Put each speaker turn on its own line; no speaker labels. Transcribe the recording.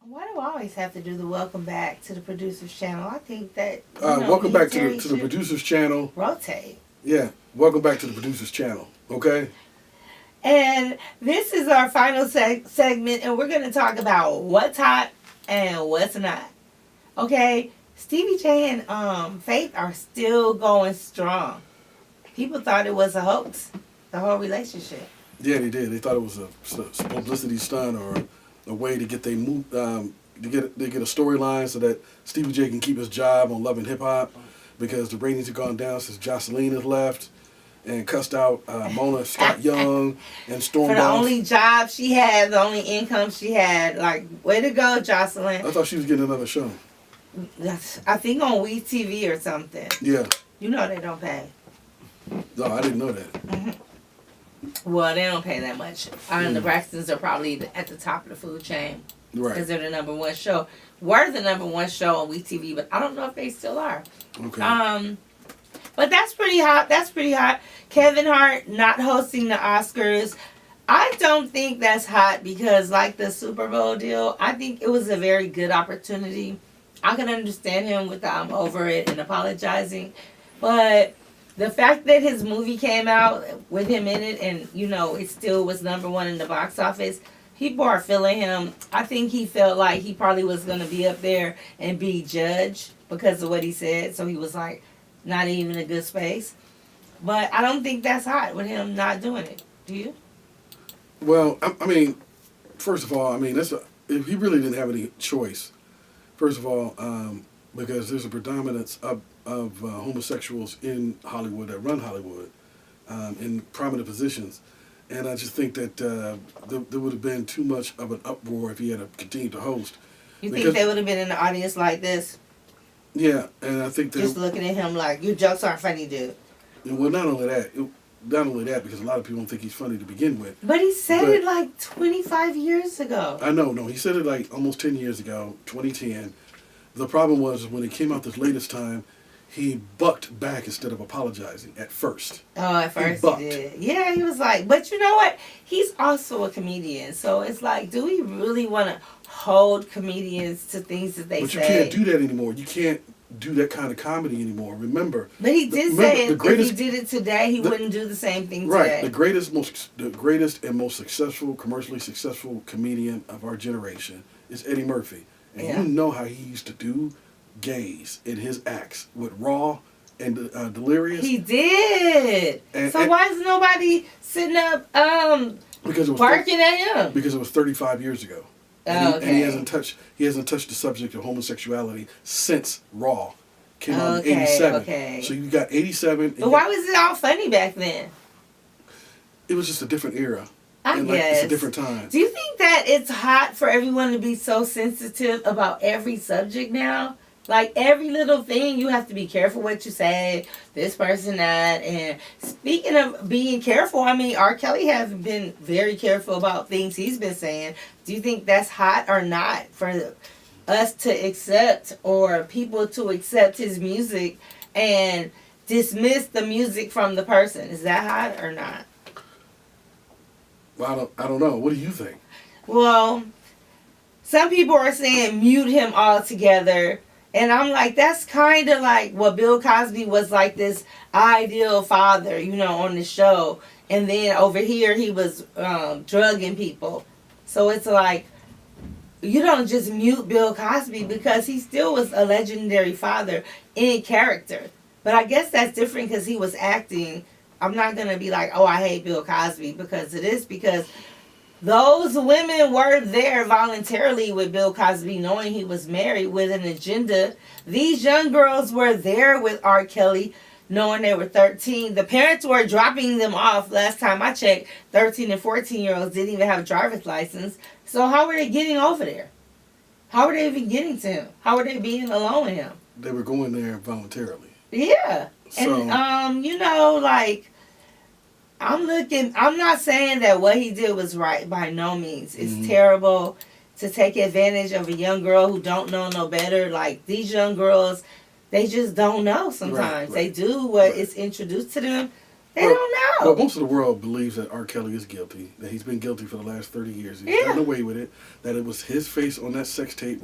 Why do I always have to do the welcome back to the producer's channel? I think that
Welcome back to
Terry
the
should
producer's channel.
rotate.
Yeah, welcome back to the producer's channel. Okay.
And this is our final segment, and we're going to talk about what's hot and what's not. Okay, Stevie J and Faith are still going strong. People thought it was a hoax, the whole relationship.
Yeah, they did. They thought it was a publicity stunt or a way to get they get a storyline so that Stevie J can keep his job on Love and Hip Hop because the ratings have gone down since Jocelyn has left and cussed out Mona Scott Young and stormed
For the
off.
only job she had, the only income she had, like, way to go, Jocelyn.
I thought she was getting another show.
I think on WeTV or something.
Yeah.
You know they don't pay.
No, I didn't know that.
Well, they don't pay that much. The Braxtons are probably at the top of the food chain.
Right.
Because they're the number one show. Were the number one show on WeTV, but I don't know if they still are.
Okay.
But that's pretty hot. That's pretty hot. Kevin Hart not hosting the Oscars. I don't think that's hot because, like the Super Bowl deal, I think it was a very good opportunity. I can understand him with the I'm over it and apologizing. But the fact that his movie came out with him in it and, it still was number one in the box office, people are feeling him. I think he felt like he probably was going to be up there and be judged because of what he said. So he was like, not even in a good space. But I don't think that's hot with him not doing it. Do you?
Well, I mean, first of all, he really didn't have any choice. First of all, because there's a predominance of homosexuals in Hollywood that run Hollywood in prominent positions. And I just think that there would have been too much of an uproar if he had continued to host.
You think they would have been in the audience like this?
Yeah, and I think that...
Just looking at him like, your jokes aren't funny, dude.
Well, not only that, because a lot of people don't think he's funny to begin with.
But he said it like 25 years ago.
I know, no. He said it like almost 10 years ago, 2010. The problem was when it came out this latest time, he bucked back instead of apologizing at first.
Oh, at first he did. Yeah, he was like, but you know what? He's also a comedian. So it's like, do we really want to hold comedians to things that they say?
But you can't do that anymore. You can't do that kind of comedy anymore. Remember.
But he did say if he did it today, he wouldn't do the same thing today.
Right. The greatest and most successful, commercially successful comedian of our generation is Eddie Murphy. And you know how he used to do gays in his acts with Raw and Delirious.
He did. So why is nobody sitting up barking at him?
Because it was 35 years ago. And he hasn't touched the subject of homosexuality since Raw came out in 87.
Okay.
So you got 87.
But why was it all funny back then?
It was just a different era.
I guess.
It's a different time.
Do you think that it's hot for everyone to be so sensitive about every subject now? Like, every little thing, you have to be careful what you say, this person, that. And speaking of being careful, R. Kelly has been very careful about things he's been saying. Do you think that's hot or not for us to accept or people to accept his music and dismiss the music from the person? Is that hot or not?
Well, I don't know. What do you think?
Well, some people are saying mute him altogether. And I'm like, that's kind of like what Bill Cosby was like, this ideal father, on the show. And then over here, he was drugging people. So it's like, you don't just mute Bill Cosby because he still was a legendary father in character. But I guess that's different because he was acting. I'm not going to be like, oh, I hate Bill Cosby because of this. Because those women were there voluntarily with Bill Cosby, knowing he was married with an agenda. These young girls were there with R. Kelly, knowing they were 13. The parents were dropping them off. Last time I checked, 13 and 14-year-olds didn't even have a driver's license. So how were they getting over there? How were they even getting to him? How were they being alone with him?
They were going there voluntarily.
Yeah. So, and, I'm not saying that what he did was right by no means. It's terrible to take advantage of a young girl who don't know no better. Like, these young girls, they just don't know sometimes. Right. They do what is introduced to them. They don't know.
Well, most of the world believes that R. Kelly is guilty, that he's been guilty for the last 30 years. He's gotten away with it, that it was his face on that sex tape